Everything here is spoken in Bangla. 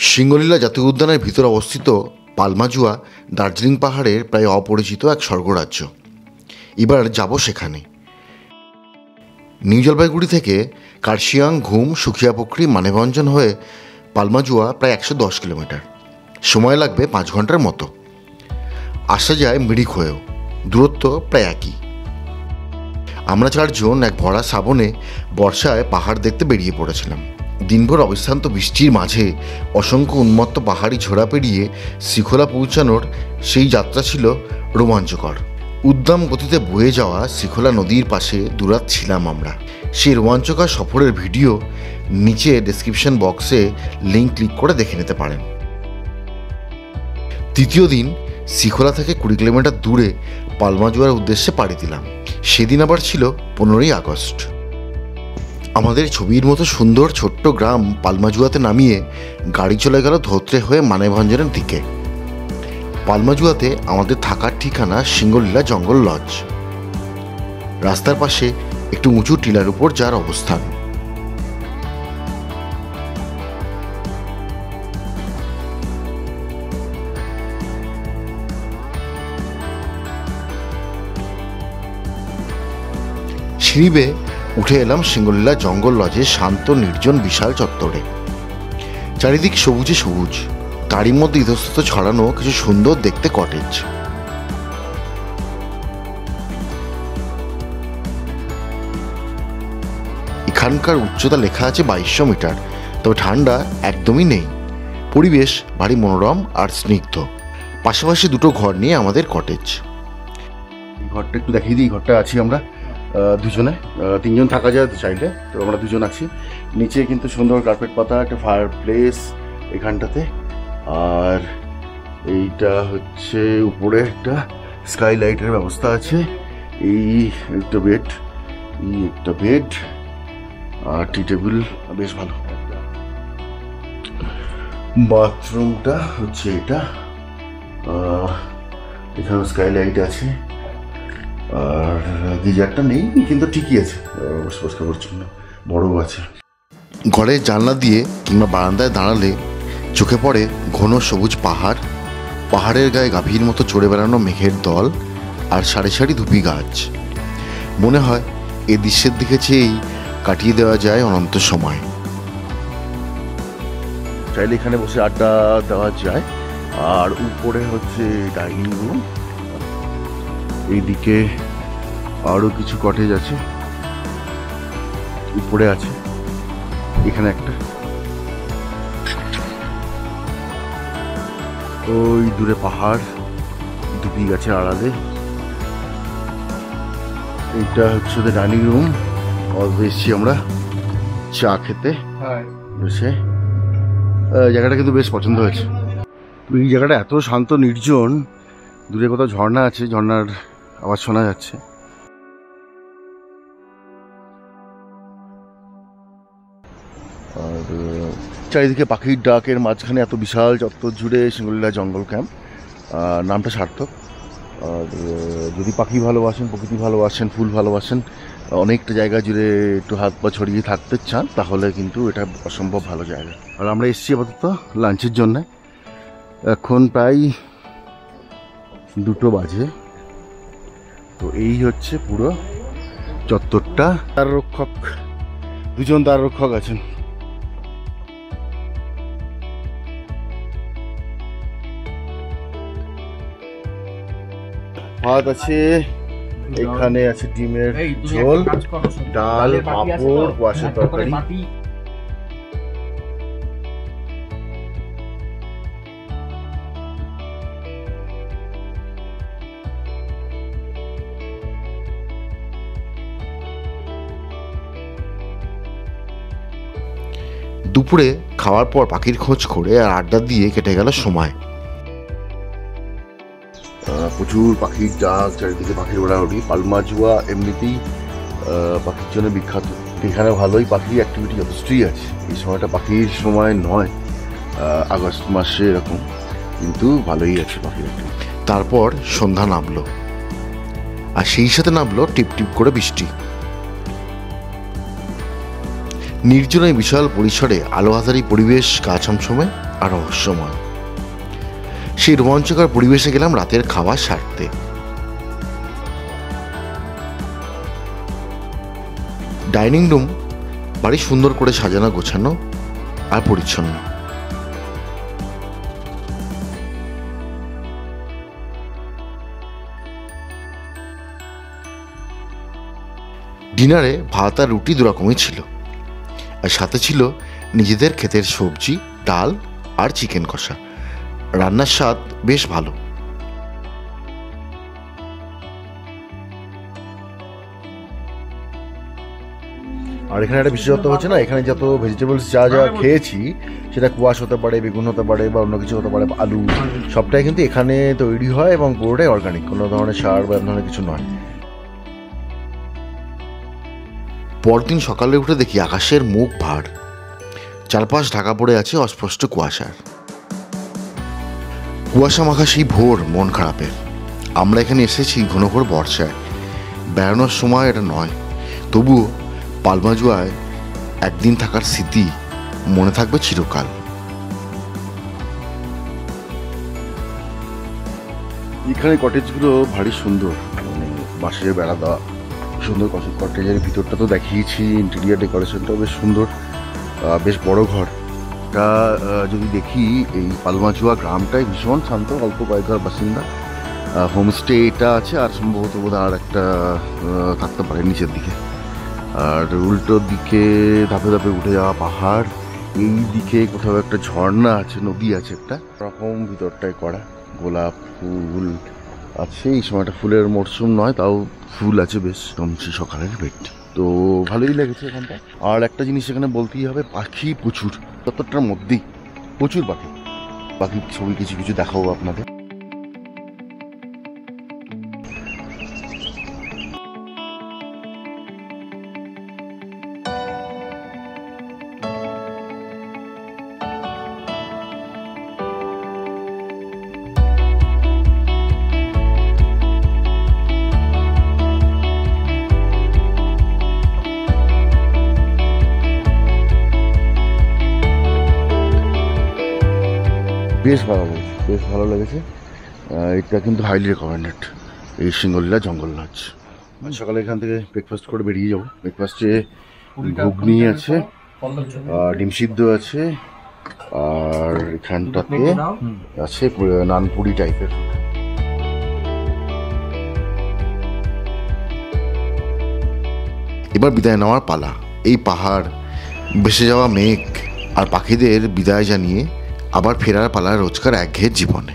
সিঙ্গলীলা জাতীয় উদ্যানের ভিতর অবস্থিত পালমাজুয়া দার্জিলিং পাহাড়ের প্রায় অপরিচিত এক স্বর্গরাজ্য। এবার যাব সেখানে। নিউ জলপাইগুড়ি থেকে কার্শিয়াং, ঘুম, সুখিয়াপুকুরি, মানেভঞ্জন হয়ে পালমাজুয়া প্রায় 110 কিলোমিটার। সময় লাগবে 5 ঘন্টার মতো। আসা যায় মিরিক হয়েও, দূরত্ব প্রায় একই। আমরা 4 জন এক ভরা শ্রাবণে বর্ষায় পাহাড় দেখতে বেরিয়ে পড়েছিলাম। দিনভর অবিশ্রান্ত বৃষ্টির মাঝে অসংখ্য উন্মত্ত পাহাড়ি ঝোড়া পেরিয়ে শিখোলা পৌঁছানোর সেই যাত্রা ছিল রোমাঞ্চকর। উদ্দাম গতিতে বয়ে যাওয়া শিখোলা নদীর পাশে দুরাত ছিলাম আমরা। সেই রোমাঞ্চকর সফরের ভিডিও নিচে ডেসক্রিপশন বক্সে লিঙ্ক ক্লিক করে দেখে নিতে পারেন। তৃতীয় দিন শিখোলা থেকে 20 কিলোমিটার দূরে পালমাজুয়ার উদ্দেশ্যে পাড়ি দিলাম। সেদিন আবার ছিল 15ই আগস্ট। আমাদের ছবির মতো সুন্দর ছোট্ট গ্রাম পালমাজুয়াতে নামিয়ে গাড়ি চলে গেল ধোত্রে হয়ে মানেভঞ্জনের দিকে। পালমাজুয়াতে আমাদের থাকার ঠিকানা সিঙ্গলীলা জঙ্গল লজ। রাস্তার পাশে একটু উঁচু টিলার উপর যার অবস্থান। সিঁড়ি বেয়ে উঠে এলাম সিঙ্গলীলা জঙ্গল লজের শান্ত নির্জন বিশাল চত্বরে। চারিদিক সবুজে সবুজ, তারই মধ্যে ইতস্তত ছড়ানো কিছু সুন্দর দেখতে কটেজ। এখানকার উচ্চতা লেখা আছে 2200 মিটার, তবে ঠান্ডা একদমই নেই। পরিবেশ ভারী মনোরম আর স্নিগ্ধ। পাশাপাশি 2টো ঘর নিয়ে আমাদের কটেজ। এই ঘরটা একটু দেখিয়ে দিই। ঘরটা আছি আমরা দুজনে, 3 জন থাকা যায় চাইলে, তো আমরা 2 জন আছি। নিচে কিন্তু সুন্দর কার্পেট পাতা, একটা ফায়ার প্লেস এখানটাতে, আর এইটা হচ্ছে উপরে একটা স্কাই লাইটের ব্যবস্থা আছে। এই একটা বেড, আর টি টেবিল, বেশ ভালো। বাথরুমটা হচ্ছে এটা, এখানে স্কাই লাইট আছে, আর গিজারটা নেই কিন্তু ঠিকই আছে, পরিষ্কার পরিচ্ছন্ন, বড়ও আছে। ঘরের জানলা দিয়ে কিংবা বারান্দায় দাঁড়ালে চোখে পড়ে ঘন সবুজ পাহাড়, পাহাড়ের গায়ে গাভীর মতো চড়ে বেড়ানো মেঘের দল, আর সারি সারি ধুপি গাছ। মনে হয় এই দৃশ্যের দিকে চেয়েই কাটিয়ে দেওয়া যায় অনন্ত সময়। চাইলে এখানে বসে আড্ডা দেওয়া যায়। আর উপরে হচ্ছে ডাইনিং রুম, এইদিকে আরো কিছু কটেজ আছে, উপরে আছে, এখানে একটা, ওই দূরে পাহাড়, দুপি গাছের আড়ালে। এইটা হচ্ছে ওদের ডাইনিং রুম। এসছি আমরা চা খেতে বসে। জায়গাটা কিন্তু বেশ পছন্দ হয়েছে। এই জায়গাটা এত শান্ত নির্জন, দূরে কোথাও ঝর্ণা আছে, ঝর্ণার আওয়াজ শোনা যাচ্ছে। আর চারিদিকে পাখির ডাকের মাঝখানে এত বিশাল চত্বর জুড়ে সিঙ্গলীলা জঙ্গল ক্যাম্প, নামটা সার্থক। আর যদি পাখি ভালোবাসেন, প্রকৃতি ভালোবাসেন, ফুল ভালোবাসেন, অনেকটা জায়গা জুড়ে একটু হাত পা ছড়িয়ে থাকতে চান, তাহলে কিন্তু এটা অসম্ভব ভালো জায়গা। আর আমরা এসছি আপাতত লাঞ্চের জন্য। এখন প্রায় 2টো বাজে। তো এই হচ্ছে পুরো চত্বরটা। দ্বার রক্ষক, 2 জন দ্বার রক্ষক আছেন। ভাত আছে, এখানে আছে ডিমের ঝোল, ডাল, পাঁপড়, কোয়াশের তরকারি। দুপুরে খাওয়ার পর পাখির খোঁজ করে আর আড্ডা দিয়ে কেটে গেল সময়। প্রচুর পাখির ডাক, চারিদিকে পাখির ওড়াউড়ি। পালমাজুয়া এমনিতেই পাখির জন্য বিখ্যাত। এখানে ভালোই পাখির অ্যাক্টিভিটি যথেষ্টই আছে। এই সময়টা পাখির সময় নয়, আগস্ট মাসে এরকম, কিন্তু ভালোই আছে পাখির অ্যাক্টিভিটি। তারপর সন্ধ্যা নামলো, আর সেই সাথে নামলো টিপ টিপ করে বৃষ্টি। নির্জন এই বিশাল পরিসরে আলো হাজারি পরিবেশ গা ছমছমে। আর রহস্যময়। সেই রোমাঞ্চকর পরিবেশে গেলাম রাতের খাবার সারতে। ডাইনিং রুম বাড়ি সুন্দর করে সাজানো, গোছানো আর পরিচ্ছন্ন। ডিনারে ভাত আর রুটি দুরকমই ছিল, আর সাথে ছিল নিজেদের ক্ষেতের সবজি, ডাল আর চিকেন কষা। রান্নার স্বাদ বেশ ভালো। আর এখানে একটা বিশেষত্ব হচ্ছে না, এখানে যত ভেজিটেবলস যা যা খেয়েছি সেটা কুয়াশ হতে পারে, বেগুন হতে পারে বা অন্য কিছু হতে পারে, আলু, সবটাই কিন্তু এখানে তৈরি হয় এবং পুরোটাই অর্গানিক, কোনো ধরনের সার বা ধরনের কিছু নয়। পরদিন সকালে উঠে দেখি আকাশের মুখ ভার, চারপাশ ঢাকা পড়ে আছে অস্পষ্ট কুয়াশার। কুয়াশা মাখা সেই ভোর মন খারাপের। আমরা এখানে এসেছি ঘনঘোর বর্ষায়, বেড়ানোর সময় এটা নয়। তবুও পালমাজুয়ায় একদিন থাকার স্মৃতি মনে থাকবে চিরকাল। এখানে কটেজগুলো ভারী সুন্দর, বাঁশের বেড়া দেওয়া, সুন্দর কটেজের ভিতরটা তো দেখিয়েছি, ইন্টেরিয়ার ডেকোরেশনটাও বেশ সুন্দর, বেশ বড় ঘর। তা যদি দেখি এই পালমাজুয়া গ্রামটাই ভীষণ শান্ত, অল্প কয়েক ঘর বাসিন্দা, হোমস্টে এটা আছে, আর সম্ভবত বোধহয় আর একটা থাকতে পারে নিচের দিকে। আর উল্টোর দিকে ধাপে ধাপে উঠে যাওয়া পাহাড়, এই দিকে কোথাও একটা ঝর্ণা আছে, নদী আছে একটা রকম, ভিতরটায় করা গোলাপ ফুল আছে। এই সময়টা ফুলের মরশুম নয়, তাও ফুল আছে বেশ, তমসি সকালের ভেট। তো ভালোই লেগেছে এখানটা। আর একটা জিনিস এখানে বলতেই হবে, পাখি প্রচুর, ততটার মধ্যেই প্রচুর পাখি। পাখির ছবি কিছু কিছু দেখাবো আপনাদের। বেশ ভালো লেগেছে, বেশ ভালো লেগেছে। এটা কিন্তু হাইলি রেকমেন্ডেড, এই সিঙ্গলীলা জঙ্গল লজ। সকালে এখান থেকে ব্রেকফাস্ট করে বেরিয়ে যাবো। ব্রেকফাস্টে ঘুগনি আছে, ডিম সিদ্ধ আছে, আর এখানটাতে আছে নানপুরি টাইপের। এবার বিদায় নেওয়ার পালা। এই পাহাড়, ভেসে যাওয়া মেঘ আর পাখিদের বিদায় জানিয়ে আবার ফেরার পালা রোজকার একঘেয়ে জীবনে।